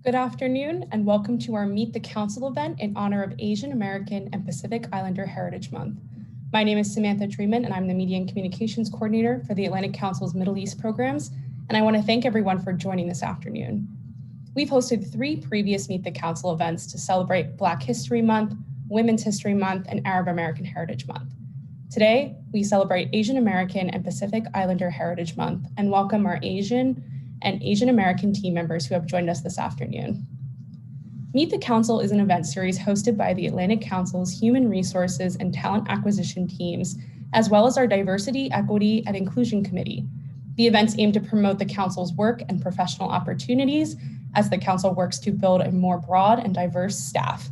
Good afternoon and welcome to our Meet the Council event in honor of Asian American and Pacific Islander Heritage Month. My name is Samantha Dreeman and I'm the Media and Communications Coordinator for the Atlantic Council's Middle East programs, and I want to thank everyone for joining this afternoon. We've hosted 3 previous Meet the Council events to celebrate Black History Month, Women's History Month, and Arab American Heritage Month. Today, we celebrate Asian American and Pacific Islander Heritage Month and welcome our Asian and Asian American team members who have joined us this afternoon. Meet the Council is an event series hosted by the Atlantic Council's Human Resources and Talent Acquisition teams, as well as our Diversity, Equity, and Inclusion Committee. The events aim to promote the Council's work and professional opportunities as the Council works to build a more broad and diverse staff.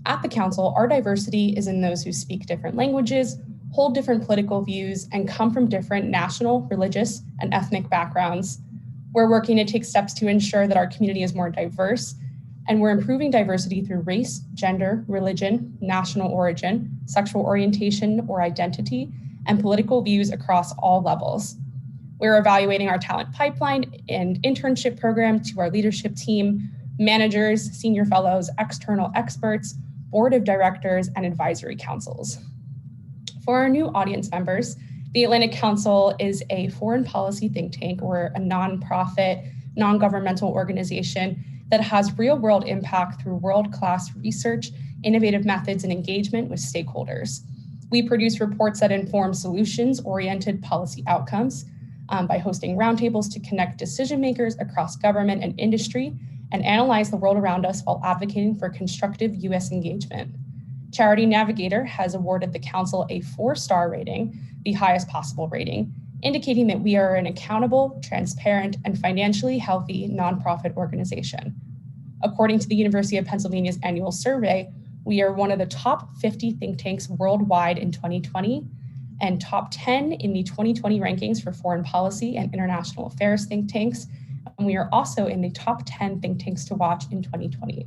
At the Council, our diversity is in those who speak different languages, hold different political views, and come from different national, religious, and ethnic backgrounds. We're working to take steps to ensure that our community is more diverse, and we're improving diversity through race, gender, religion, national origin, sexual orientation or identity, and political views across all levels. We're evaluating our talent pipeline and internship program to our leadership team, managers, senior fellows, external experts, board of directors, and advisory councils. For our new audience members, the Atlantic Council is a foreign policy think tank or a nonprofit, non-governmental organization that has real-world impact through world-class research, innovative methods, and engagement with stakeholders. We produce reports that inform solutions-oriented policy outcomes by hosting roundtables to connect decision makers across government and industry and analyze the world around us while advocating for constructive U.S. engagement. Charity Navigator has awarded the Council a 4-star rating, the highest possible rating, indicating that we are an accountable, transparent, and financially healthy nonprofit organization. According to the University of Pennsylvania's annual survey, we are one of the top 50 think tanks worldwide in 2020 and top 10 in the 2020 rankings for foreign policy and international affairs think tanks. And we are also in the top 10 think tanks to watch in 2020.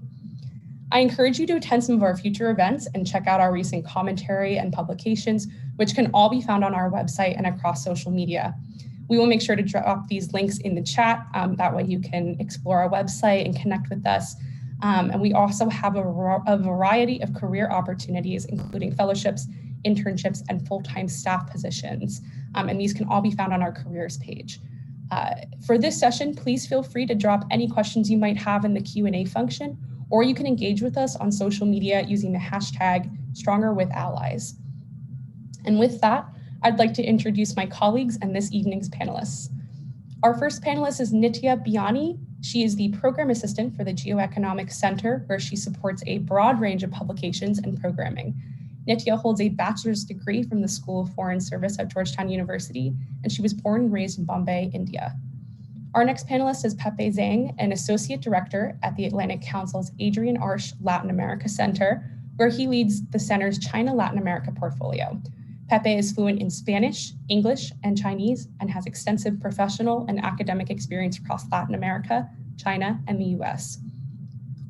I encourage you to attend some of our future events and check out our recent commentary and publications, which can all be found on our website and across social media. We will make sure to drop these links in the chat. That way you can explore our website and connect with us. And we also have a variety of career opportunities, including fellowships, internships, and full-time staff positions. And these can all be found on our careers page. For this session, please feel free to drop any questions you might have in the Q&A function, or you can engage with us on social media using the hashtag #StrongerWithAllies. And with that, I'd like to introduce my colleagues and this evening's panelists. Our first panelist is Nitya Biani. She is the Program Assistant for the Geoeconomic Center, where she supports a broad range of publications and programming. Nitya holds a bachelor's degree from the School of Foreign Service at Georgetown University, and she was born and raised in Bombay, India. Our next panelist is Pepe Zhang, an Associate Director at the Atlantic Council's Adrian Arsh Latin America Center, where he leads the center's China-Latin America portfolio. Pepe is fluent in Spanish, English, and Chinese, and has extensive professional and academic experience across Latin America, China, and the US.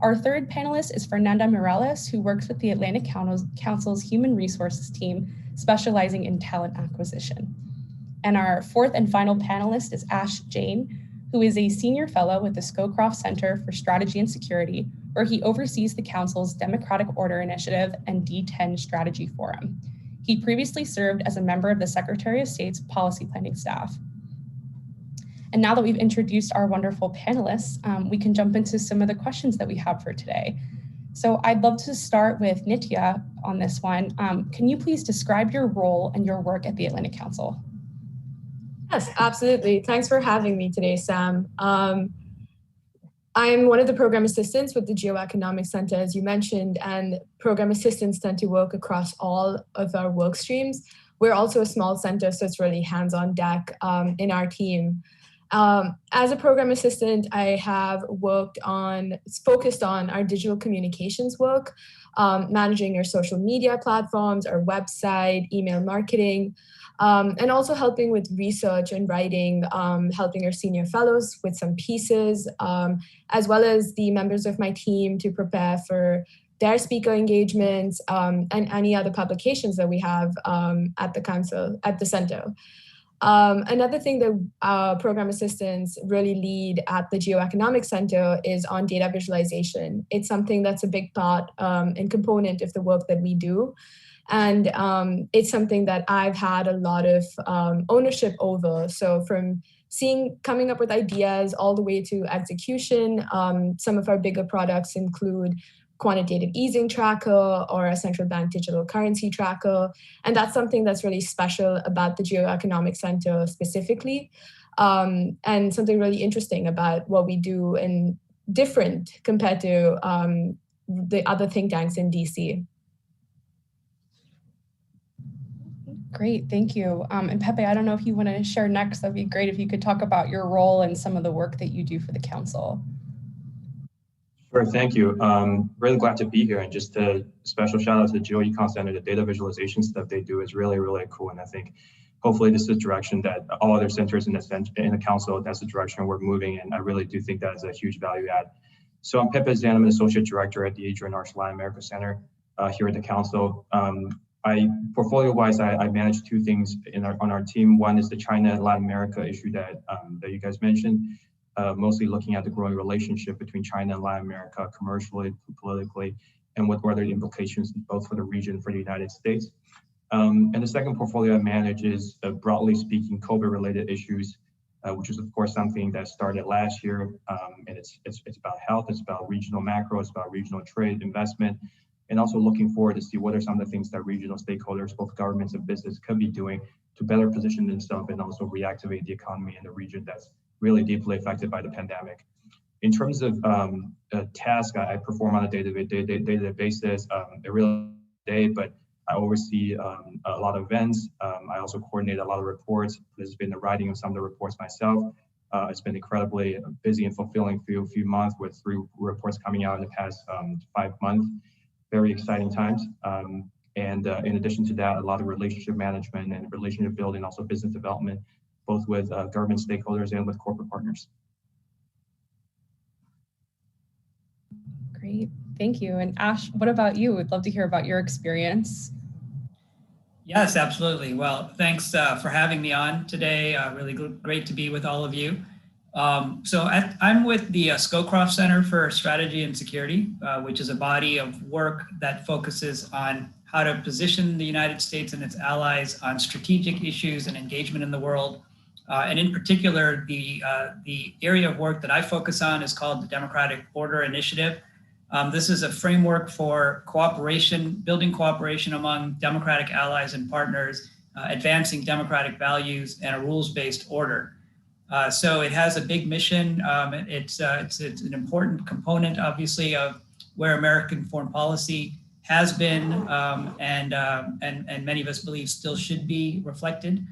Our third panelist is Fernando Morales, who works with the Atlantic Council's Human Resources team, specializing in talent acquisition. And our fourth and final panelist is Ash Jain, who is a senior fellow with the Scowcroft Center for Strategy and Security, where he oversees the Council's Democratic Order Initiative and D10 Strategy Forum. He previously served as a member of the Secretary of State's policy planning staff. And now that we've introduced our wonderful panelists, we can jump into some of the questions that we have for today. So I'd love to start with Nitya on this one. Can you please describe your role and your work at the Atlantic Council? Yes, absolutely. Thanks for having me today, Sam. I'm one of the program assistants with the Geoeconomic Center, as you mentioned, and program assistants tend to work across all of our work streams. We're also a small center, so it's really hands-on deck in our team. As a program assistant, I have focused on our digital communications work, managing our social media platforms, our website, email marketing, and also helping with research and writing, helping our senior fellows with some pieces, as well as the members of my team to prepare for their speaker engagements and any other publications that we have at the council, at the center. Another thing that program assistants really lead at the Geoeconomic Center is on data visualization. It's something that's a big part and component of the work that we do. And it's something that I've had a lot of ownership over. So from coming up with ideas all the way to execution, some of our bigger products include quantitative easing tracker or a central bank digital currency tracker. And that's something that's really special about the Geoeconomic Center specifically, and something really interesting about what we do and different compared to the other think tanks in DC. Great, thank you. And Pepe, I don't know if you want to share next. That'd be great if you could talk about your role and some of the work that you do for the council. Sure, thank you. Really glad to be here, and just a special shout out to the Geoeconomic Center. The data visualization stuff they do is really, really cool, and I think hopefully this is the direction that all other centers in the council, that's the direction we're moving, and I really do think that is a huge value add. So I'm Pepe Zhang, I'm an associate director at the Adrian Latin America Center here at the council. Portfolio-wise, I manage two things on our team. One is the China and Latin America issue that you guys mentioned. Mostly looking at the growing relationship between China and Latin America, commercially, politically, and what are the implications both for the region and for the United States. And the second portfolio I manage is, broadly speaking, COVID-related issues, which is of course something that started last year. And it's about health, it's about regional macro, it's about regional trade, investment, and also looking forward to see what are some of the things that regional stakeholders, both governments and business, could be doing to better position themselves and also reactivate the economy in the region that's really deeply affected by the pandemic. In terms of tasks I perform on a day-to-day basis, a real day, but I oversee a lot of events. I also coordinate a lot of reports. This has been the writing of some of the reports myself. It's been incredibly busy and fulfilling few months with 3 reports coming out in the past 5 months. Very exciting times. And in addition to that, a lot of relationship management and relationship building, also business development, both with government stakeholders and with corporate partners. Great, thank you. And Ash, what about you? We'd love to hear about your experience. Yes, absolutely. Well, thanks for having me on today. Really great to be with all of you. I'm with the Scowcroft Center for Strategy and Security, which is a body of work that focuses on how to position the United States and its allies on strategic issues and engagement in the world. And in particular, the area of work that I focus on is called the Democratic Order Initiative. This is a framework for cooperation, building cooperation among democratic allies and partners, advancing democratic values and a rules-based order. So it has a big mission. It's an important component, obviously, of where American foreign policy has been and many of us believe still should be reflected.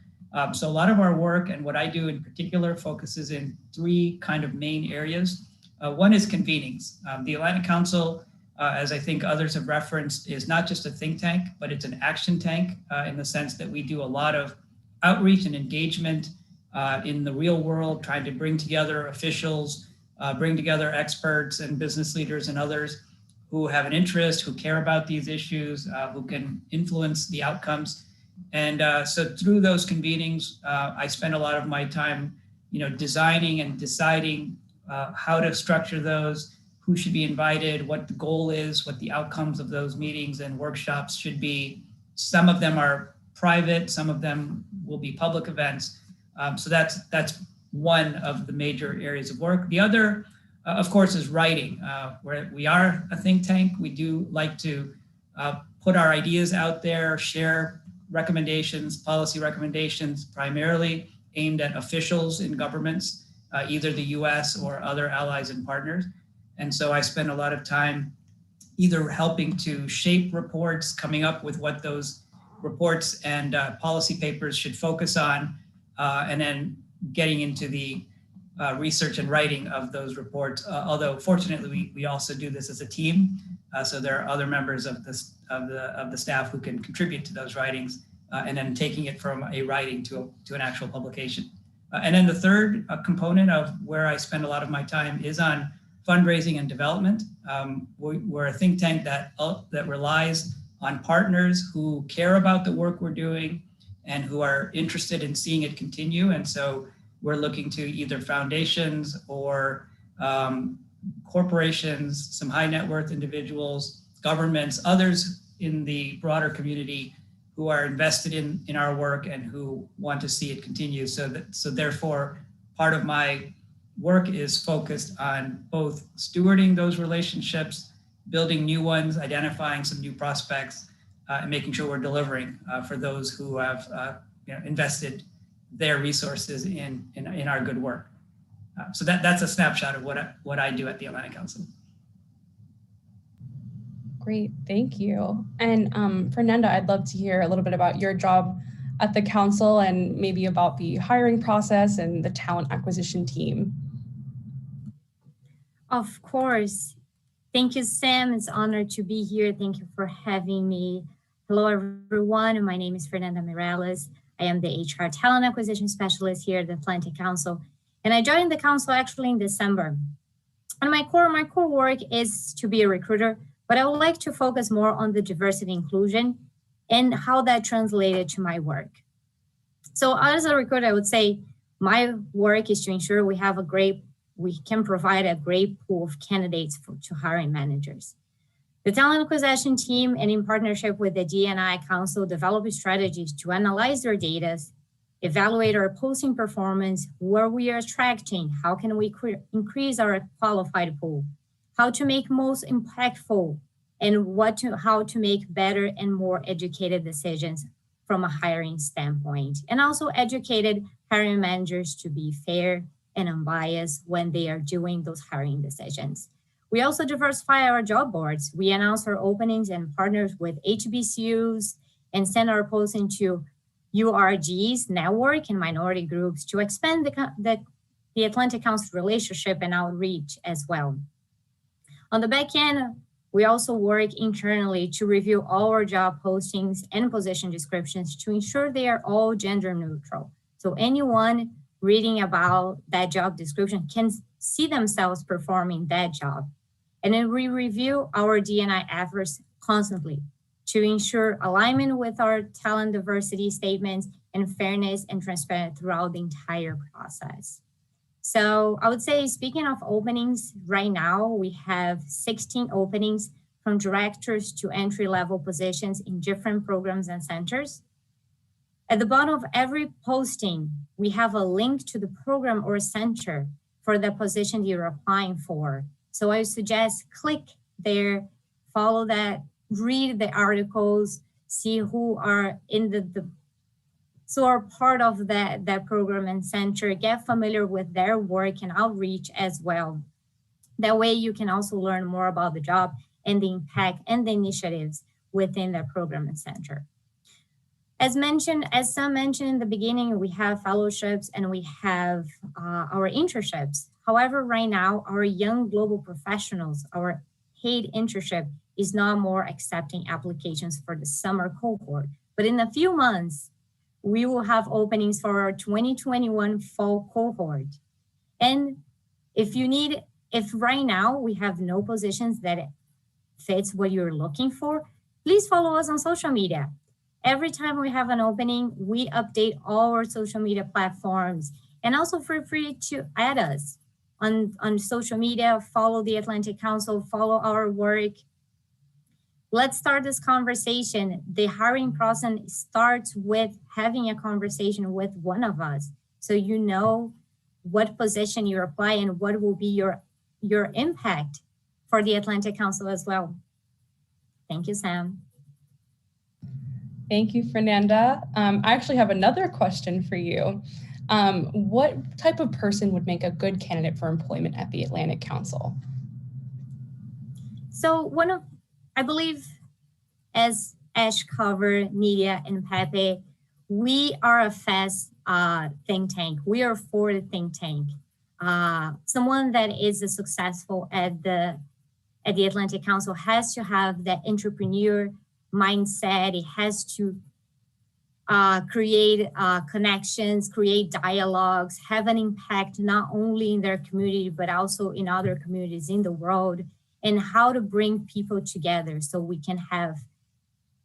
So a lot of our work and what I do in particular focuses in 3 kind of main areas. One is convenings. The Atlantic Council, as I think others have referenced, is not just a think tank, but it's an action tank in the sense that we do a lot of outreach and engagement in the real world, trying to bring together officials, bring together experts and business leaders and others who have an interest, who care about these issues, who can influence the outcomes. And so through those convenings, I spend a lot of my time, designing and deciding how to structure those, who should be invited, what the goal is, what the outcomes of those meetings and workshops should be. Some of them are private, some of them will be public events. So that's one of the major areas of work. The other, of course, is writing. Where we are a think tank, we do like to put our ideas out there, share recommendations, policy recommendations, primarily aimed at officials in governments, either the US or other allies and partners. And so I spend a lot of time either helping to shape reports, coming up with what those reports and policy papers should focus on, and then getting into the research and writing of those reports. Although fortunately, we also do this as a team. So there are other members of the staff who can contribute to those writings, and then taking it from a writing to an actual publication. And then the third component of where I spend a lot of my time is on fundraising and development. We're a think tank that relies on partners who care about the work we're doing and who are interested in seeing it continue. And so we're looking to either foundations or corporations, some high net worth individuals, governments, others in the broader community who are invested in our work and who want to see it continue. So therefore, part of my work is focused on both stewarding those relationships, building new ones, identifying some new prospects, and making sure we're delivering for those who have invested their resources in our good work. So that's a snapshot of what I do at the Atlanta Council. Great, thank you. And Fernando, I'd love to hear a little bit about your job at the council and maybe about the hiring process and the talent acquisition team. Of course. Thank you, Sam. It's an honor to be here. Thank you for having me. Hello, everyone. My name is Fernando Morales. I am the HR Talent Acquisition Specialist here at the Atlanta Council. And I joined the council actually in December. And my core work is to be a recruiter, but I would like to focus more on the diversity inclusion and how that translated to my work. So as a recruiter, I would say my work is to ensure we can provide a great pool of candidates to hiring managers. The talent acquisition team, and in partnership with the D&I Council, develop strategies to analyze their data, evaluate our posting performance, where we are attracting, how can we increase our qualified pool, how to make most impactful, and how to make better and more educated decisions from a hiring standpoint, and also educated hiring managers to be fair and unbiased when they are doing those hiring decisions. We also diversify our job boards. We announce our openings and partners with HBCUs and send our posting to URGs, network, and minority groups to expand the Atlanta Council relationship and outreach as well. On the back end, we also work internally to review all our job postings and position descriptions to ensure they are all gender neutral. So anyone reading about that job description can see themselves performing that job. And then we review our D&I efforts constantly to ensure alignment with our talent diversity statements and fairness and transparency throughout the entire process. So I would say, speaking of openings, right now we have 16 openings from directors to entry-level positions in different programs and centers. At the bottom of every posting, we have a link to the program or center for the position you're applying for. So I suggest click there, follow that, read the articles, see who are in so are part of that program and center, get familiar with their work and outreach as well. That way you can also learn more about the job and the impact and the initiatives within the program and center. As Sam mentioned in the beginning, we have fellowships and we have our internships. However, right now, our young global professionals, our paid internship is not more accepting applications for the summer cohort. But in a few months, we will have openings for our 2021 fall cohort. And if right now we have no positions that fits what you're looking for, please follow us on social media. Every time we have an opening, we update all our social media platforms, and also feel free to add us on social media, follow the Atlantic Council, follow our work. Let's start this conversation. The hiring process starts with having a conversation with one of us, so you know what position you apply and what will be your impact for the Atlantic Council as well. Thank you, Sam. Thank you, Fernanda. I actually have another question for you. What type of person would make a good candidate for employment at the Atlantic Council? So I believe, as Ash covered, Nidia and Pepe, we are a fast think tank. We are for the think tank. Someone that is successful at the Atlantic Council has to have that entrepreneur mindset. It has to create connections, create dialogues, have an impact not only in their community, but also in other communities in the world, and how to bring people together so we can have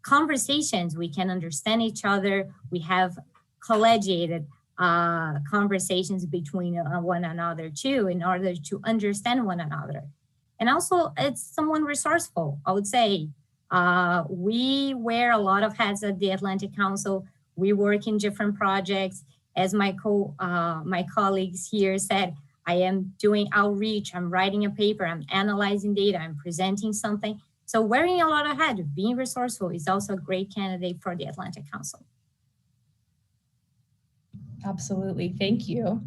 conversations. We can understand each other. We have collegiated conversations between one another too, in order to understand one another. And also, it's someone resourceful, I would say. We wear a lot of hats at the Atlantic Council. We work in different projects. As my colleagues here said, I am doing outreach, I'm writing a paper, I'm analyzing data, I'm presenting something. So wearing a lot of hats, being resourceful is also a great candidate for the Atlantic Council. Absolutely, thank you.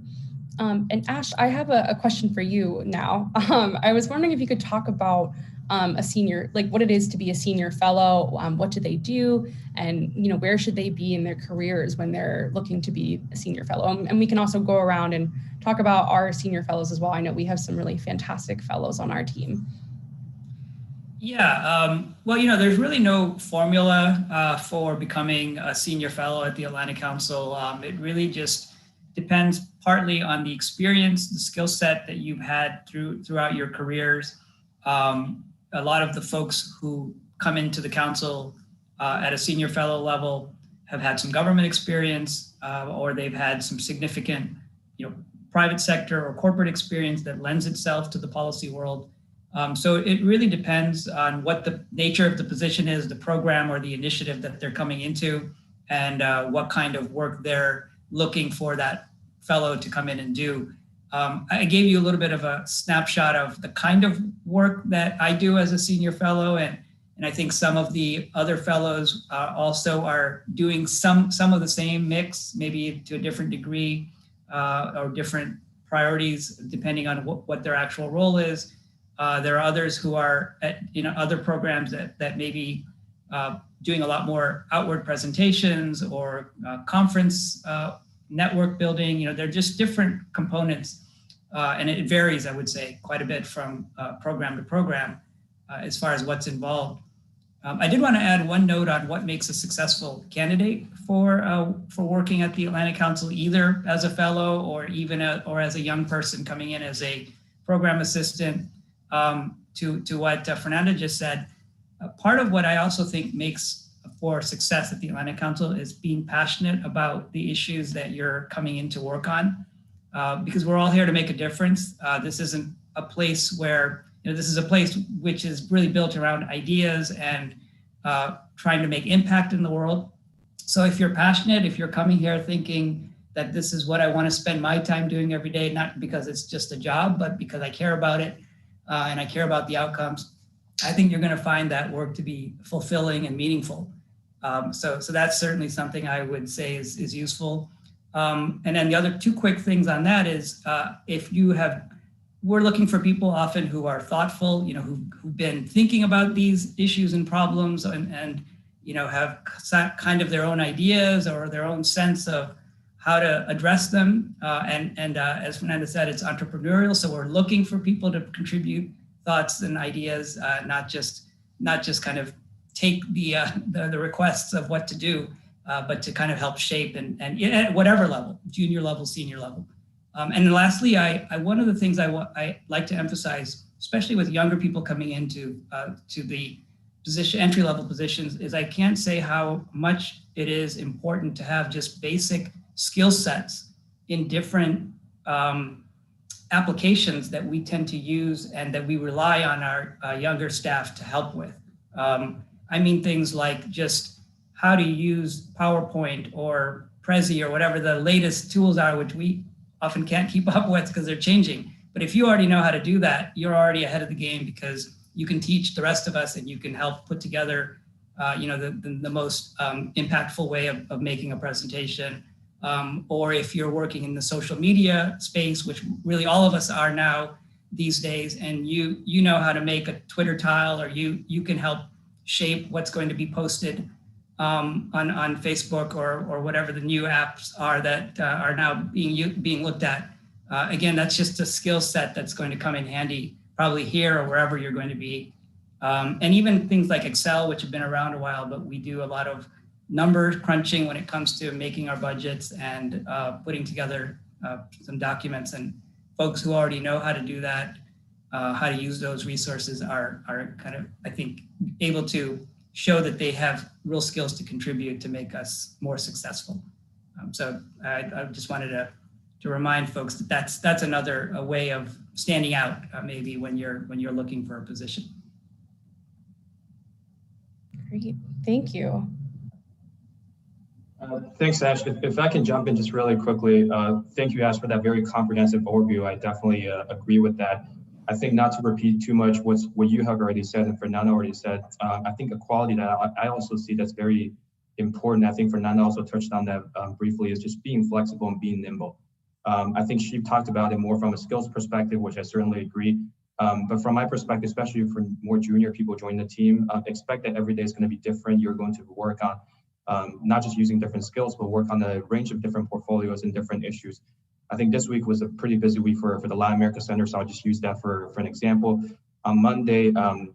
And Ash, I have a question for you now. I was wondering if you could talk about a senior, like what it is to be a senior fellow, what do they do, and where should they be in their careers when they're looking to be a senior fellow? And we can also go around and talk about our senior fellows as well. I know we have some really fantastic fellows on our team. Yeah, well, there's really no formula for becoming a senior fellow at the Atlantic Council. It really just depends partly on the experience, the skill set that you've had throughout your careers. A lot of the folks who come into the council at a senior fellow level have had some government experience, or they've had some significant, private sector or corporate experience that lends itself to the policy world. So it really depends on what the nature of the position is, the program or the initiative that they're coming into, and what kind of work they're looking for that fellow to come in and do. I gave you a little bit of a snapshot of the kind of work that I do as a senior fellow, and I think some of the other fellows also are doing some of the same mix, maybe to a different degree or different priorities depending on what their actual role is. There are others who are at other programs that may be doing a lot more outward presentations or conference network building. They're just different components, and it varies, I would say, quite a bit from program to program as far as what's involved. I did want to add one note on what makes a successful candidate for working at the Atlantic Council, either as a fellow or even or as a young person coming in as a program assistant. To what Fernando just said, part of what I also think makes for success at the Atlantic Council is being passionate about the issues that you're coming in to work on, because we're all here to make a difference. This isn't a place where, this is a place which is really built around ideas and trying to make impact in the world. So if you're passionate, if you're coming here thinking that this is what I want to spend my time doing every day, not because it's just a job, but because I care about it, and I care about the outcomes, I think you're going to find that work to be fulfilling and meaningful. So that's certainly something I would say is useful. And then the other two quick things on that is we're looking for people often who are thoughtful, who've been thinking about these issues and problems and have kind of their own ideas or their own sense of how to address them. And as Fernando said, it's entrepreneurial. So we're looking for people to contribute thoughts and ideas, not just kind of take the requests of what to do, but to kind of help shape and at whatever level, junior level, senior level. And lastly, one of the things I like to emphasize, especially with younger people coming into to the entry-level positions, is I can't say how much it is important to have just basic skill sets in different applications that we tend to use and that we rely on our younger staff to help with. I mean things like just how to use PowerPoint or Prezi or whatever the latest tools are, which we often can't keep up with because they're changing. But if you already know how to do that, you're already ahead of the game because you can teach the rest of us and you can help put together the most impactful way of making a presentation. Or if you're working in the social media space, which really all of us are now these days, and you know how to make a Twitter tile, or you can help shape what's going to be posted on Facebook or whatever the new apps are that are now being looked at. Again, that's just a skill set that's going to come in handy probably here or wherever you're going to be. And even things like Excel, which have been around a while, but we do a lot of number crunching when it comes to making our budgets and putting together some documents, and folks who already know how to do that, how to use those resources are kind of, I think, able to show that they have real skills to contribute to make us more successful. So I just wanted to remind folks that that's another way of standing out, maybe when you're looking for a position. Great, thank you. Thanks, Ash. If I can jump in just really quickly, thank you, Ash, for that very comprehensive overview. I definitely agree with that. I think not to repeat too much what you have already said and Fernando already said, I think a quality that I also see that's very important, I think Fernando also touched on that briefly, is just being flexible and being nimble. I think she talked about it more from a skills perspective, which I certainly agree. But from my perspective, especially for more junior people joining the team, expect that every day is going to be different. You're going to work on not just using different skills, but work on a range of different portfolios and different issues. I think this week was a pretty busy week for the Latin America Center, so I'll just use that for an example. On Monday,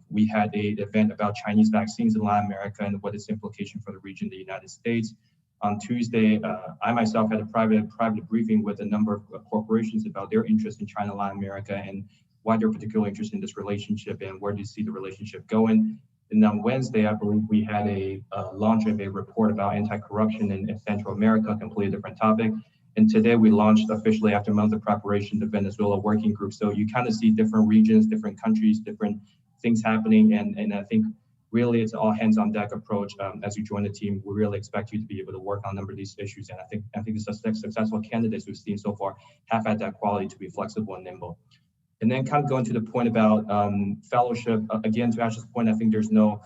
we had an event about Chinese vaccines in Latin America and what its implication for the region, the United States. On Tuesday, I myself had a private briefing with a number of corporations about their interest in China, Latin America, and why they're particularly interested in this relationship and where do you see the relationship going. And on Wednesday, I believe we had a launch of a report about anti-corruption in Central America, a completely different topic. And today we launched officially, after months of preparation, the Venezuela Working Group. So you kind of see different regions, different countries, different things happening. And I think really it's all hands on deck approach. As you join the team, we really expect you to be able to work on a number of these issues. And I think the successful candidates we've seen so far have had that quality to be flexible and nimble. And then kind of going to the point about fellowship, again, to Ash's point, I think there's no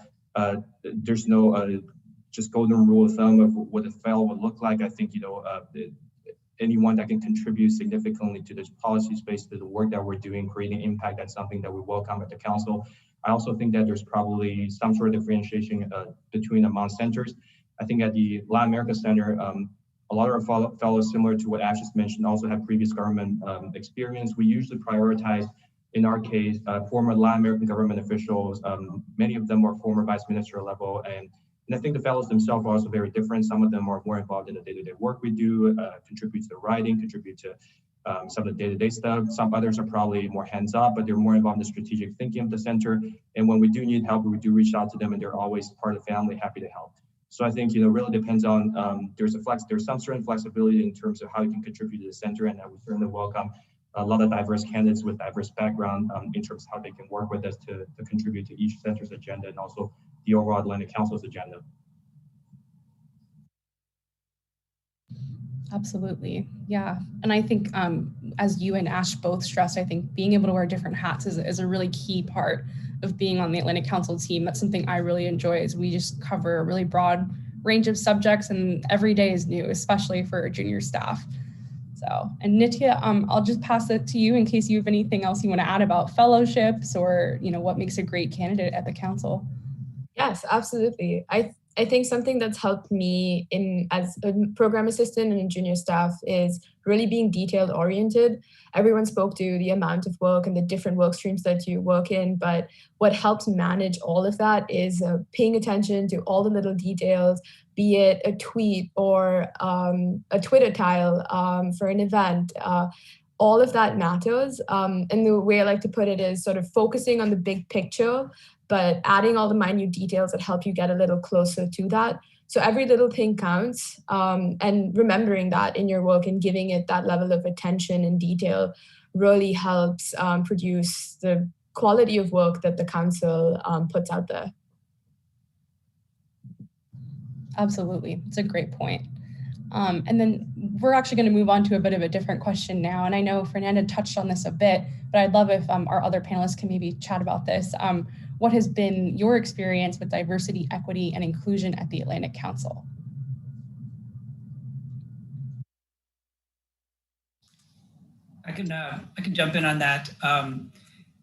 just golden rule of thumb of what a fellow would look like. I think, anyone that can contribute significantly to this policy space, to the work that we're doing, creating impact, that's something that we welcome at the council. I also think that there's probably some sort of differentiation between among centers. I think at the Latin America Center, a lot of our fellows, similar to what Ash just mentioned, also have previous government experience. We usually prioritize, in our case, former Latin American government officials. Many of them are former vice minister level. And I think the fellows themselves are also very different. Some of them are more involved in the day-to-day work we do, contribute to the writing, contribute to some of the day-to-day stuff. Some others are probably more hands-off, but they're more involved in the strategic thinking of the center. And when we do need help, we do reach out to them, and they're always part of the family, happy to help. So I think, really depends on, there's some certain flexibility in terms of how you can contribute to the center, and I would certainly welcome a lot of diverse candidates with diverse background in terms of how they can work with us to contribute to each center's agenda and also the overall Atlantic Council's agenda. Absolutely, yeah. And I think as you and Ash both stressed, I think being able to wear different hats is a really key part of being on the Atlantic Council team. That's something I really enjoy, is we just cover a really broad range of subjects and every day is new, especially for junior staff. So, and Nitya, I'll just pass it to you in case you have anything else you want to add about fellowships or, what makes a great candidate at the council. Yes, absolutely. I think something that's helped me as a program assistant and in junior staff is really being detailed oriented. Everyone spoke to the amount of work and the different work streams that you work in, but what helps manage all of that is paying attention to all the little details, be it a tweet or a Twitter tile for an event. All of that matters. And the way I like to put it is sort of focusing on the big picture, but adding all the minute details that help you get a little closer to that. So every little thing counts, and remembering that in your work and giving it that level of attention and detail really helps produce the quality of work that the council puts out there. Absolutely, it's a great point. And then we're actually going to move on to a bit of a different question now. And I know Fernando touched on this a bit, but I'd love if our other panelists can maybe chat about this. What has been your experience with diversity, equity, and inclusion at the Atlantic Council? I can jump in on that.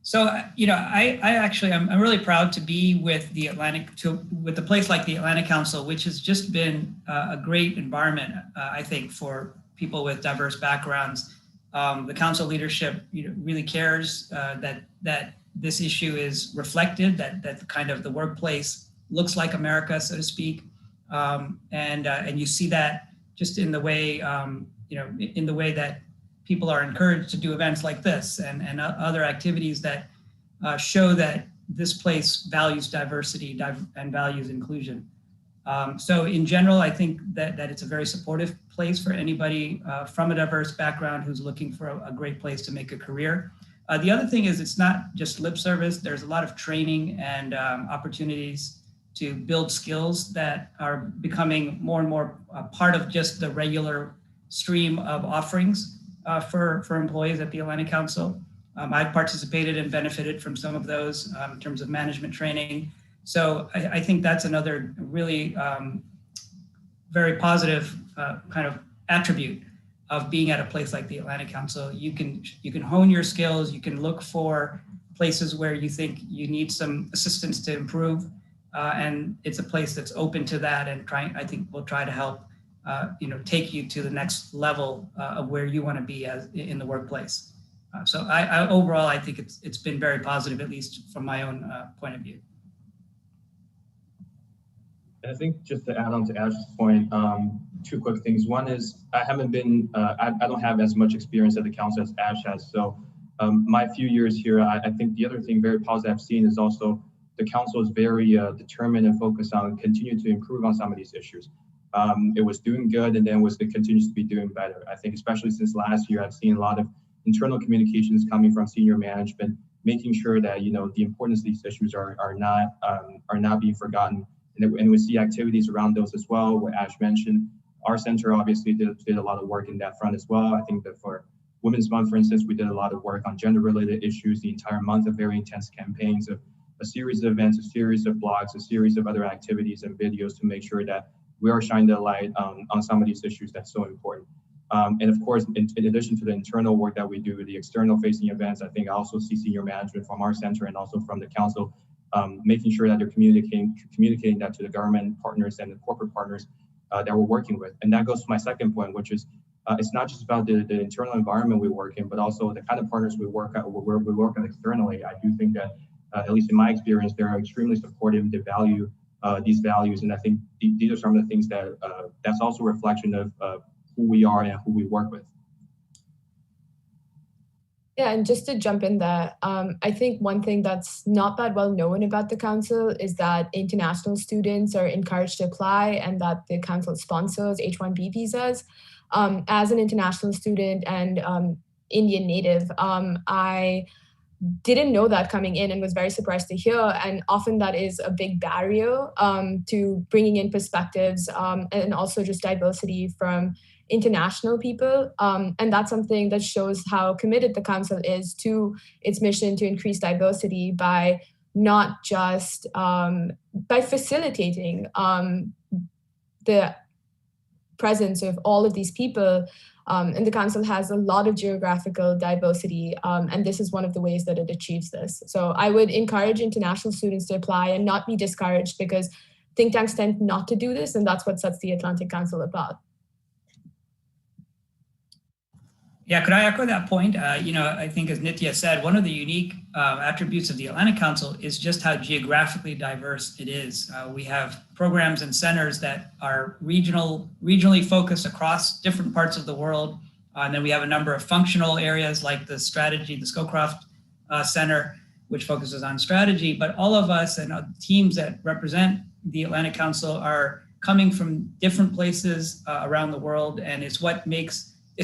So, I'm really proud to be with with a place like the Atlantic Council, which has just been a great environment, I think, for people with diverse backgrounds. The council leadership, really cares that this issue is reflected, that kind of the workplace looks like America, so to speak, and you see that just in the way, in the way that people are encouraged to do events like this and other activities that show that this place values diversity and values inclusion. So in general, I think that it's a very supportive place for anybody from a diverse background who's looking for a great place to make a career. The other thing is it's not just lip service. There's a lot of training and opportunities to build skills that are becoming more and more part of just the regular stream of offerings for employees at the Atlantic Council. I've participated and benefited from some of those in terms of management training. So I think that's another really very positive kind of attribute of being at a place like the Atlantic Council. You can hone your skills, you can look for places where you think you need some assistance to improve, and it's a place that's open to that, and I think we'll try to help take you to the next level of where you want to be in the workplace. So overall, I think it's been very positive, at least from my own point of view. I think just to add on to Ash's point, two quick things. One is I don't have as much experience at the council as Ash has. So my few years here, I think the other thing very positive I've seen is also the council is very determined and focused on continue to improve on some of these issues. It was doing good and then it continues to be doing better. I think especially since last year, I've seen a lot of internal communications coming from senior management, making sure that the importance of these issues are not being forgotten. And we see activities around those as well, what Ash mentioned. Our center obviously did a lot of work in that front as well. I think that for Women's Month, for instance, we did a lot of work on gender-related issues, the entire month of very intense campaigns, of a series of events, a series of blogs, a series of other activities and videos to make sure that we are shining the light on some of these issues that's so important. And of course, in addition to the internal work that we do, the external facing events, I think I also see senior management from our center and also from the council making sure that they're communicating that to the government partners and the corporate partners that we're working with. And that goes to my second point, which is it's not just about the internal environment we work in, but also the kind of partners we work on externally. I do think that, at least in my experience, they're extremely supportive. They value these values, and I think these are some of the things that that's also a reflection of who we are and who we work with. Yeah, and just to jump in there, I think one thing that's not that well known about the council is that international students are encouraged to apply and that the council sponsors H-1B visas. As an international student and Indian native, I didn't know that coming in and was very surprised to hear. And often that is a big barrier to bringing in perspectives and also just diversity from international people. And that's something that shows how committed the council is to its mission to increase diversity by not just by facilitating the presence of all of these people. And the council has a lot of geographical diversity, and this is one of the ways that it achieves this. So I would encourage international students to apply and not be discouraged, because think tanks tend not to do this, and that's what sets the Atlantic Council apart. Yeah, could I echo that point? I think as Nitya said, one of the unique attributes of the Atlantic Council is just how geographically diverse it is. We have programs and centers that are regionally focused across different parts of the world. And then we have a number of functional areas like the Scowcroft Center, which focuses on strategy. But all of us and teams that represent the Atlantic Council are coming from different places around the world. And it's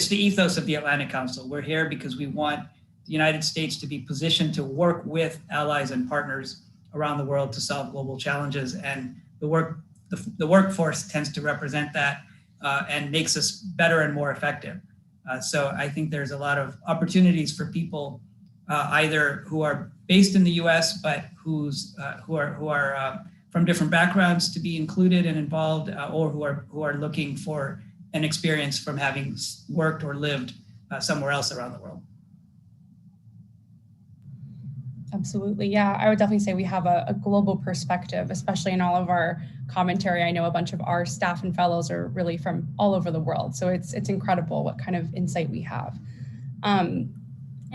the ethos of the Atlantic Council. We're here because we want the United States to be positioned to work with allies and partners around the world to solve global challenges. And the workforce tends to represent that and makes us better and more effective. So I think there's a lot of opportunities for people either who are based in the U.S. but who are from different backgrounds to be included and involved, or who are looking for an experience from having worked or lived somewhere else around the world. Absolutely. Yeah, I would definitely say we have a global perspective, especially in all of our commentary. I know a bunch of our staff and fellows are really from all over the world. So it's incredible what kind of insight we have. And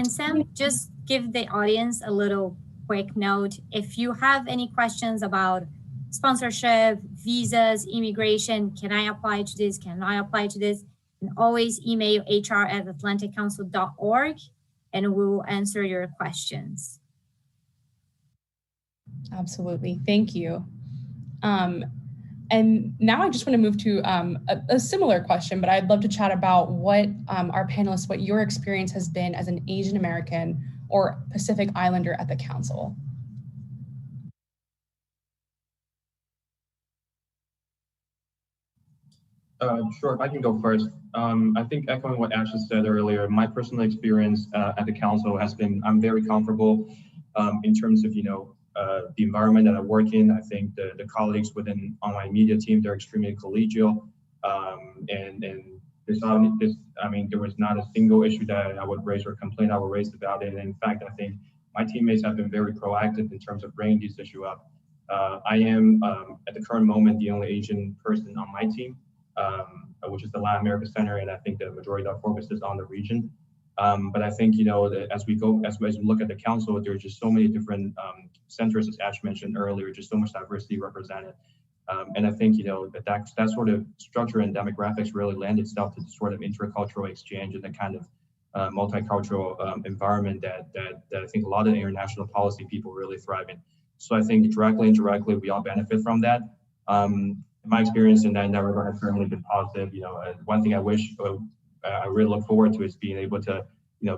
Sam, just give the audience a little quick note. If you have any questions about sponsorship, visas, immigration, can I apply to this? Can I apply to this? And always email hr@atlanticcouncil.org and we'll answer your questions. Absolutely, thank you. And now I just want to move to a similar question, but I'd love to chat about what our panelists, what your experience has been as an Asian American or Pacific Islander at the council. Sure, if I can go first. I think echoing what Ashley said earlier, my personal experience at the council has been, I'm very comfortable in terms of, the environment that I work in. I think the colleagues within on my media team, they're extremely collegial. And there was not a single issue that I would raise or complain I would raise about it. And in fact, I think my teammates have been very proactive in terms of bringing this issue up. I am, at the current moment, the only Asian person on my team. Which is the Latin America Center, and I think the majority of our focus is on the region. But I think, as we look at the council, there's just so many different centers, as Ash mentioned earlier, just so much diversity represented. And I think, that sort of structure and demographics really lend itself to the sort of intercultural exchange and the kind of multicultural environment that I think a lot of international policy people really thrive in. So I think directly and indirectly, we all benefit from that. My experience in that regard has certainly been positive. One thing I wish I really look forward to is being able to,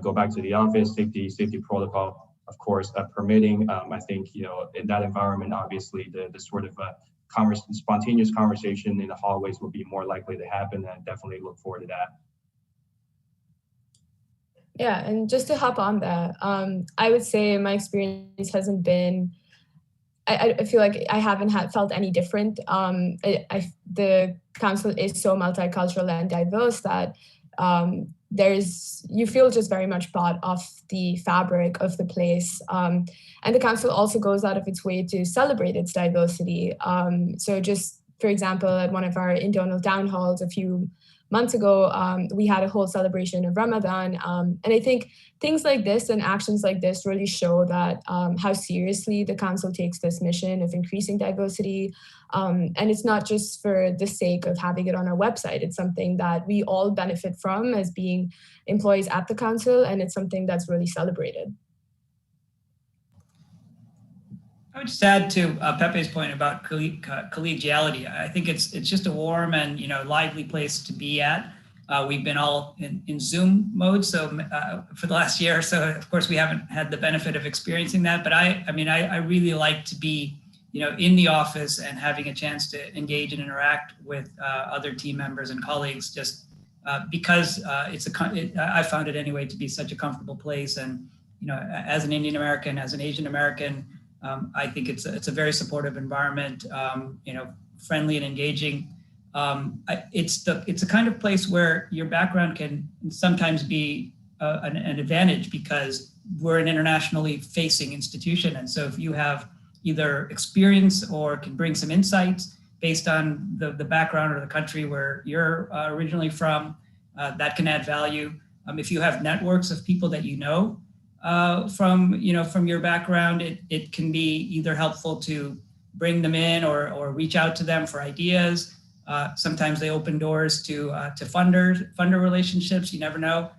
go back to the office, safety protocol, of course, permitting. I think, in that environment, obviously, the sort of spontaneous conversation in the hallways will be more likely to happen, and I definitely look forward to that. Yeah, and just to hop on that, I would say my experience hasn't been, I feel like I haven't felt any different. The council is so multicultural and diverse that you feel just very much part of the fabric of the place. And the council also goes out of its way to celebrate its diversity. So just, for example, at one of our internal town halls a few months ago, we had a whole celebration of Ramadan. And I think things like this and actions like this really show that how seriously the council takes this mission of increasing diversity. And it's not just for the sake of having it on our website. It's something that we all benefit from as being employees at the council, and it's something that's really celebrated. I would just add to Pepe's point about collegiality. I think it's just a warm and lively place to be at. We've been all in Zoom mode, so for the last year or so, of course, we haven't had the benefit of experiencing that. But I really like to be in the office and having a chance to engage and interact with other team members and colleagues, just because I found it anyway to be such a comfortable place. And as an Indian American, as an Asian American. I think it's a very supportive environment, friendly and engaging. It's a kind of place where your background can sometimes be an advantage because we're an internationally facing institution. And so if you have either experience or can bring some insights based on the background or the country where you're originally from, that can add value. If you have networks of people that from your background, it can be either helpful to bring them in or reach out to them for ideas. Sometimes they open doors to funder relationships. You never know.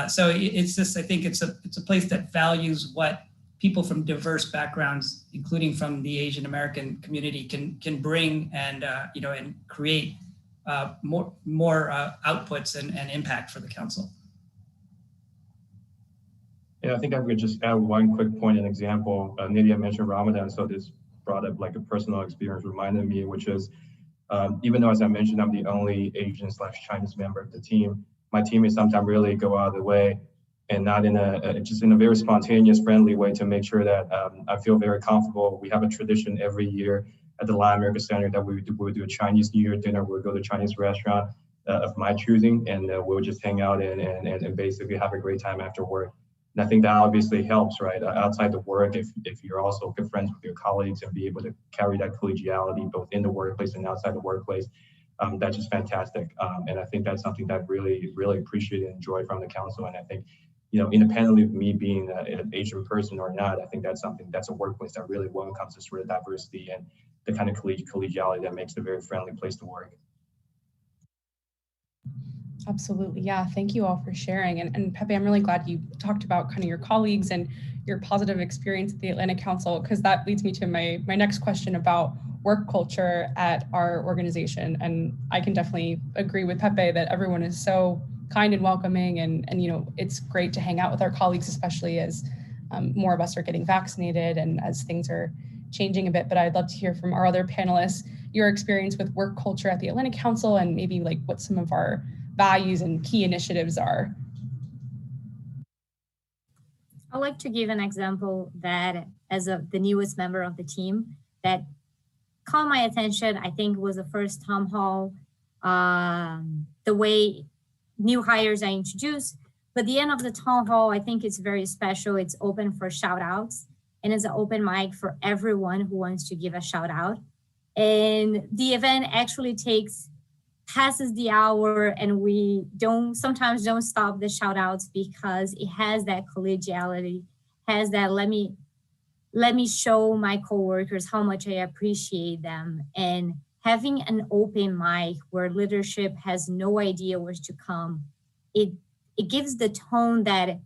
So it's just, I think it's a place that values what people from diverse backgrounds, including from the Asian American community, can bring and create more outputs and impact for the council. Yeah, I think I could just add one quick point and example. Nydia mentioned Ramadan, so this brought up like a personal experience reminded me, which is, even though, as I mentioned, I'm the only Asian/Chinese member of the team, my teammates sometimes really go out of the way and not just in a very spontaneous, friendly way to make sure that I feel very comfortable. We have a tradition every year at the Latin America Center that we do a Chinese New Year dinner. We'll go to a Chinese restaurant of my choosing, and we'll just hang out and basically have a great time after work. And I think that obviously helps, right? Outside the work, if you're also good friends with your colleagues and be able to carry that collegiality both in the workplace and outside the workplace, that's just fantastic. And I think that's something that I really, really appreciate and enjoy from the council. And I think, independently of me being an Asian person or not, I think that's a workplace that really welcomes this sort of diversity and the kind of collegiality that makes it a very friendly place to work. Absolutely. Yeah. Thank you all for sharing. And Pepe, I'm really glad you talked about kind of your colleagues and your positive experience at the Atlantic Council, because that leads me to my next question about work culture at our organization. And I can definitely agree with Pepe that everyone is so kind and welcoming. And you know, it's great to hang out with our colleagues, especially as more of us are getting vaccinated and as things are changing a bit. But I'd love to hear from our other panelists your experience with work culture at the Atlantic Council and maybe like what some of our values and key initiatives are. I'd like to give an example that as the newest member of the team that caught my attention. I think it was the first town hall, the way new hires are introduced. But the end of the town hall, I think it's very special. It's open for shout outs and it's an open mic for everyone who wants to give a shout out. And the event actually passes the hour and we sometimes don't stop the shout outs because it has that collegiality, has that let me show my coworkers how much I appreciate them. And having an open mic where leadership has no idea what's to come, it gives the tone that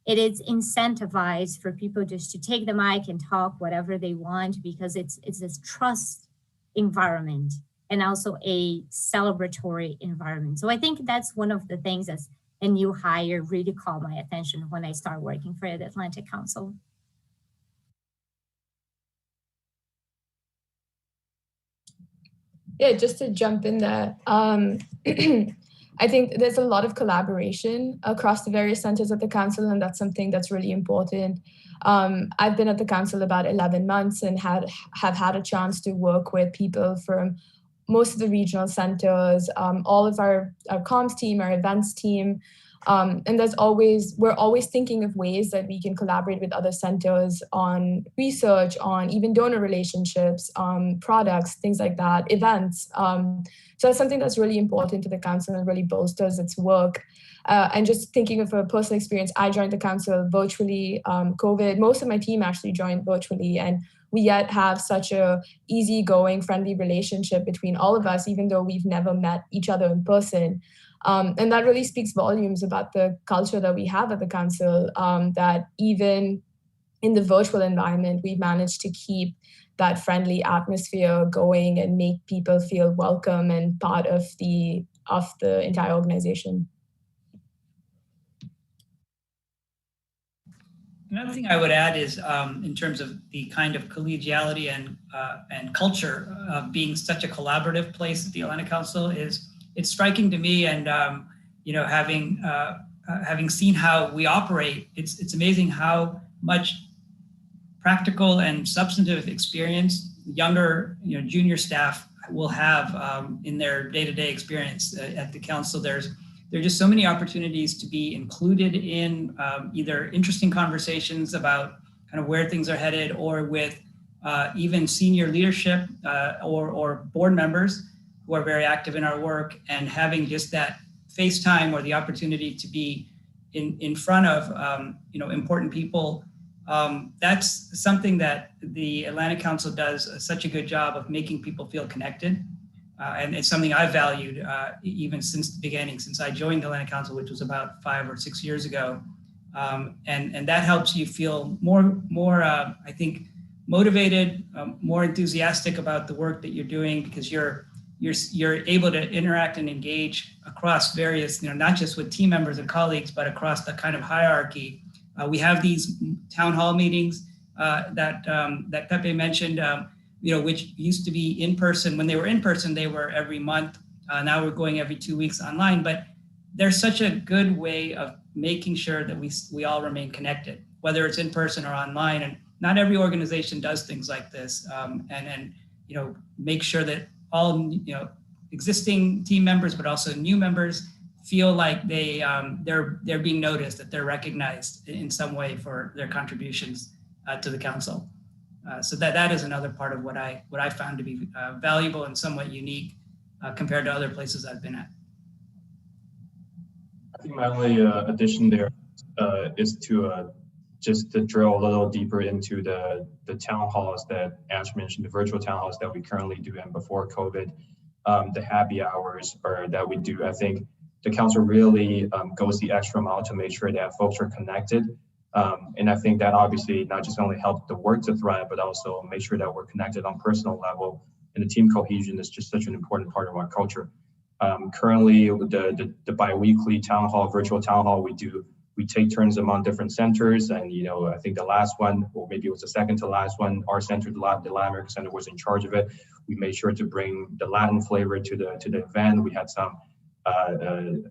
it is incentivized for people just to take the mic and talk whatever they want because it's this trust environment and also a celebratory environment. So I think that's one of the things as a new hire really caught my attention when I started working for the Atlantic Council. Yeah, just to jump in there, I think there's a lot of collaboration across the various centers of the council, and that's something that's really important. I've been at the council about 11 months and have had a chance to work with people from most of the regional centers, all of our comms team, our events team, and we're always thinking of ways that we can collaborate with other centers on research, on even donor relationships, products, things like that, events. So that's something that's really important to the council and really bolsters its work. And just thinking of a personal experience, I joined the council virtually, COVID. Most of my team actually joined virtually, and we yet have such a easygoing, friendly relationship between all of us, even though we've never met each other in person. And that really speaks volumes about the culture that we have at the council, that even in the virtual environment, we've managed to keep that friendly atmosphere going and make people feel welcome and part of the entire organization. Another thing I would add is in terms of the kind of collegiality and culture of being such a collaborative place at the Atlantic Council it's striking to me, and you know, having seen how we operate, it's amazing how much practical and substantive experience younger, junior staff will have in their day-to-day experience at the council. There are just so many opportunities to be included in either interesting conversations about kind of where things are headed, or with even senior leadership or board members who are very active in our work, and having just that face time or the opportunity to be in front of important people. That's something that the Atlantic Council does such a good job of making people feel connected. And it's something I've valued even since the beginning, since I joined the Atlantic Council, which was about 5 or 6 years ago. And that helps you feel more I think, motivated, more enthusiastic about the work that you're doing, because you're able to interact and engage across various, not just with team members and colleagues, but across the kind of hierarchy. We have these town hall meetings that Pepe mentioned, which used to be in person. When they were in person, they were every month. Now we're going every 2 weeks online, but there's such a good way of making sure that we all remain connected, whether it's in person or online. And not every organization does things like this, and make sure that all existing team members, but also new members, feel like they're being noticed, that they're recognized in some way for their contributions to the council. So that is another part of what I found to be valuable and somewhat unique compared to other places I've been at. I think my only addition there is to just to drill a little deeper into the town halls that Ash mentioned, the virtual town halls that we currently do, and before COVID, the happy hours that we do. I think the council really goes the extra mile to make sure that folks are connected. And I think that obviously not just only helps the work to thrive, but also make sure that we're connected on personal level. And the team cohesion is just such an important part of our culture. Currently, with the bi-weekly town hall, virtual town hall, we take turns among different centers. And, I think the last one, or maybe it was the second to last one, our center, the Latin America Center, was in charge of it. We made sure to bring the Latin flavor to the event. We had some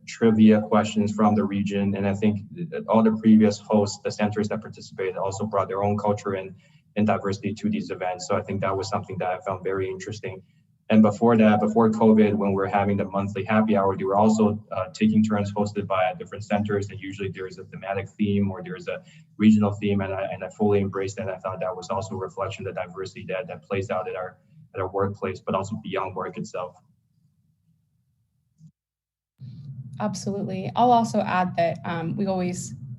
trivia questions from the region. And I think all the previous hosts, the centers that participated, also brought their own culture and diversity to these events. So I think that was something that I found very interesting. And before COVID, when we were having the monthly happy hour, they were also taking turns hosted by different centers. And usually there's a thematic theme or there's a regional theme. And I fully embraced that. I thought that was also a reflection of the diversity that plays out at our workplace, but also beyond work itself. Absolutely. I'll also add that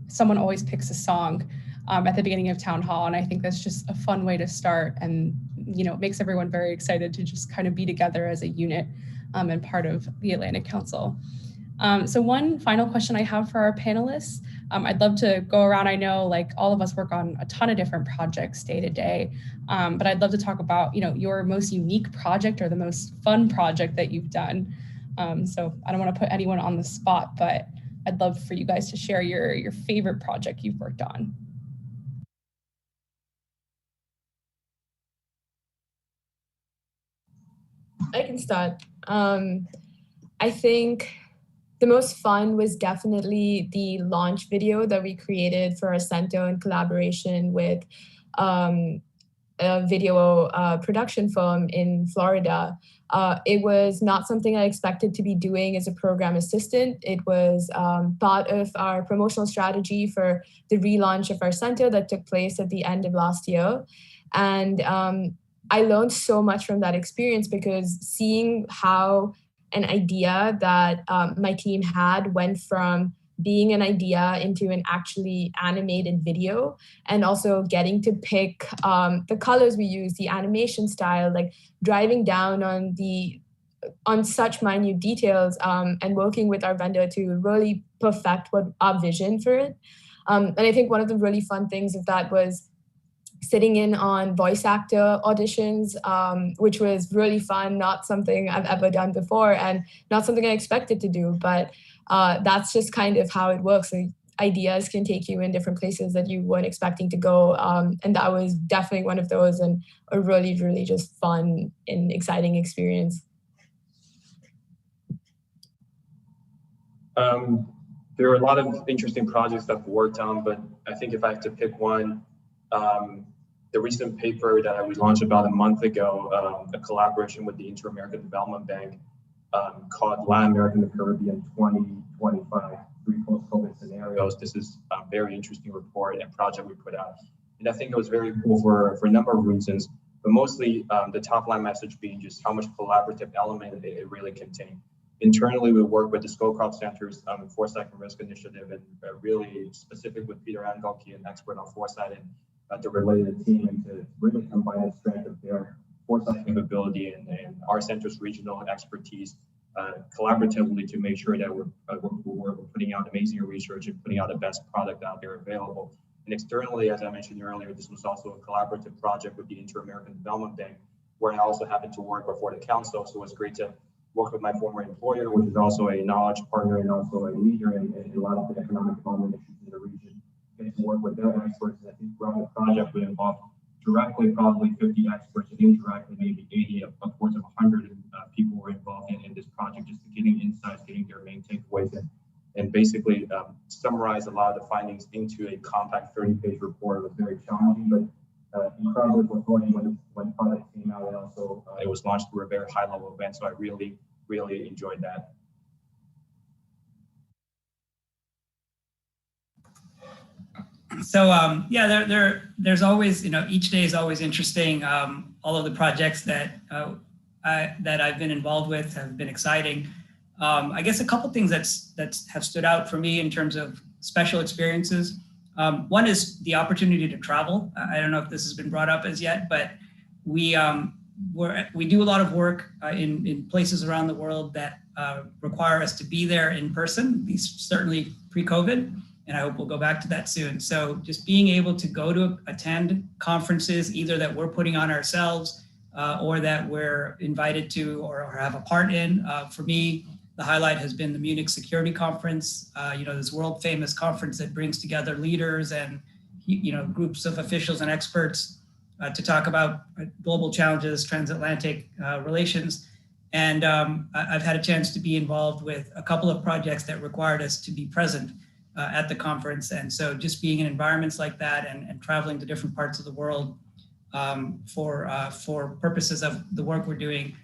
someone always picks a song at the beginning of town hall. And I think that's just a fun way to start, and, it makes everyone very excited to just kind of be together as a unit and part of the Atlantic Council. So one final question I have for our panelists. I'd love to go around. I know all of us work on a ton of different projects day to day, but I'd love to talk about, your most unique project or the most fun project that you've done. So I don't want to put anyone on the spot, but I'd love for you guys to share your favorite project you've worked on. I can start. I think the most fun was definitely the launch video that we created for our center in collaboration with a video production firm in Florida. It was not something I expected to be doing as a program assistant. It was part of our promotional strategy for the relaunch of our center that took place at the end of last year. And I learned so much from that experience, because seeing how an idea that my team had went from being an idea into an actually animated video, and also getting to pick the colors we use, the animation style, driving down on such minute details, and working with our vendor to really perfect our vision for it. And I think one of the really fun things of that was sitting in on voice actor auditions, which was really fun, not something I've ever done before and not something I expected to do, but that's just kind of how it works. Ideas can take you in different places that you weren't expecting to go. And that was definitely one of those, and a really, really just fun and exciting experience. There are a lot of interesting projects that I've worked on, but I think if I have to pick one, the recent paper that we launched about a month ago, a collaboration with the Inter-American Development Bank, called Latin America and the Caribbean 2025, 3 post-COVID scenarios. This is a very interesting report and project we put out. And I think it was very cool for a number of reasons, but mostly the top line message being just how much collaborative element it really contained. Internally, we work with the Scowcroft Center's Foresight and Risk Initiative, and really specific with Peter Angolke, an expert on foresight, and the related team, and to really combine the strength of their foresight capability and our center's regional expertise collaboratively to make sure that we're putting out amazing research and putting out the best product out there available. And externally, as I mentioned earlier, this was also a collaborative project with the Inter-American Development Bank, where I also happened to work before the council. So it was great to work with my former employer, which is also a knowledge partner and also a leader in a lot of the economic development issues in the region. To work with their experts. And I think throughout the project, we involved directly probably 50 experts, and indirectly maybe 80, upwards of 100 people were involved in this project, just getting insights, getting their main takeaways, and basically summarize a lot of the findings into a compact 30-page report. It was very challenging, but incredibly fulfilling when the product came out. And also, it was launched through a very high-level event, so I really, really enjoyed that. So yeah, there's always, each day is always interesting. All of the projects that I've been involved with have been exciting. I guess a couple things that have stood out for me in terms of special experiences. One is the opportunity to travel. I don't know if this has been brought up as yet, but we do a lot of work in places around the world that require us to be there in person, at least certainly pre-COVID, and I hope we'll go back to that soon. So just being able to go to attend conferences, either that we're putting on ourselves or that we're invited to or have a part in. For me, the highlight has been the Munich Security Conference, this world famous conference that brings together leaders and groups of officials and experts to talk about global challenges, transatlantic relations. And I've had a chance to be involved with a couple of projects that required us to be present at the conference. And so just being in environments like that and traveling to different parts of the world for purposes of the work we're doing,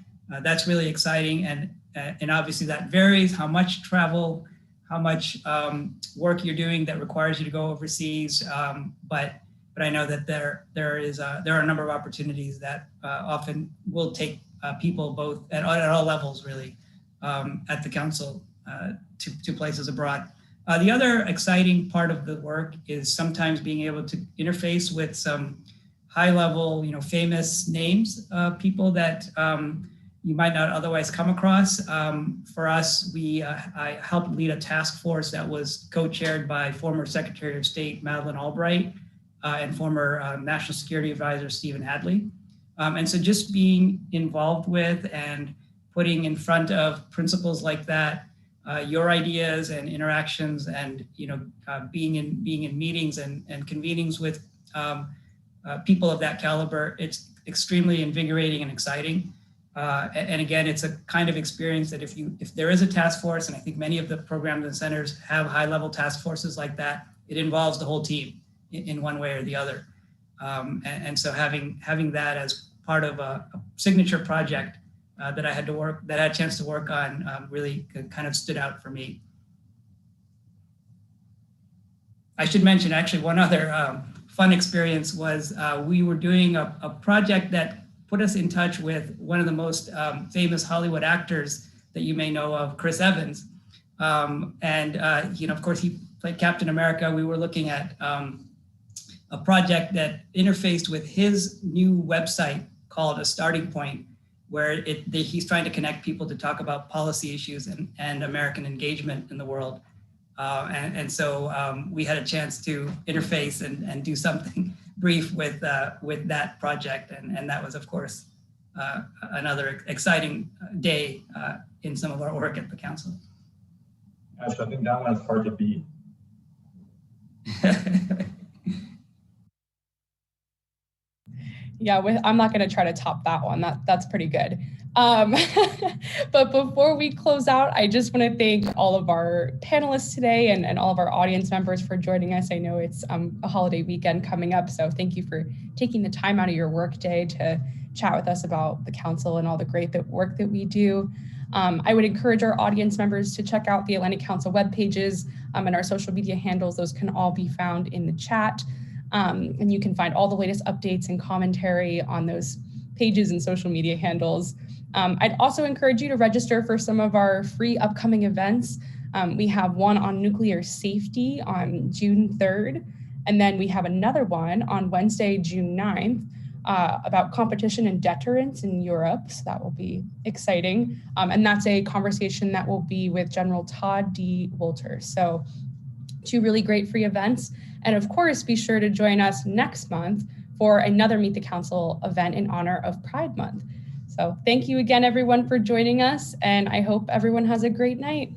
that's really exciting. And obviously that varies how much travel, how much work you're doing that requires you to go overseas. But I know that there are a number of opportunities that often will take people both at all levels really at the council to places abroad. The other exciting part of the work is sometimes being able to interface with some high level, famous names, people that you might not otherwise come across. For us, I helped lead a task force that was co-chaired by former Secretary of State Madeleine Albright and former National Security Advisor Stephen Hadley. And so just being involved with and putting in front of principles like that, your ideas and interactions and being in meetings and convenings with people of that caliber, it's extremely invigorating and exciting. And again, it's a kind of experience that if there is a task force, and I think many of the programs and centers have high-level task forces like that, it involves the whole team in one way or the other. And so having that as part of a signature project that I had a chance to work on really kind of stood out for me. I should mention actually one other fun experience was we were doing a project that put us in touch with one of the most famous Hollywood actors that you may know of, Chris Evans. Of course, he played Captain America. We were looking at a project that interfaced with his new website called A Starting Point, where he's trying to connect people to talk about policy issues and American engagement in the world. So we had a chance to interface and do something brief with that project. And that was, of course, another exciting day in some of our work at the council. Yeah, shutting down that's hard to beat. Yeah, I'm not going to try to top that one. That's pretty good. But before we close out, I just want to thank all of our panelists today and all of our audience members for joining us. I know it's a holiday weekend coming up, so thank you for taking the time out of your workday to chat with us about the council and all the great work that we do. I would encourage our audience members to check out the Atlantic Council web pages and our social media handles. Those can all be found in the chat. And you can find all the latest updates and commentary on those pages and social media handles. I'd also encourage you to register for some of our free upcoming events. We have one on nuclear safety on June 3rd, and then we have another one on Wednesday, June 9th, about competition and deterrence in Europe. So that will be exciting. And that's a conversation that will be with General Todd D. Wolters. So 2 really great free events. And of course, be sure to join us next month for another Meet the Council event in honor of Pride Month. So thank you again, everyone, for joining us, and I hope everyone has a great night.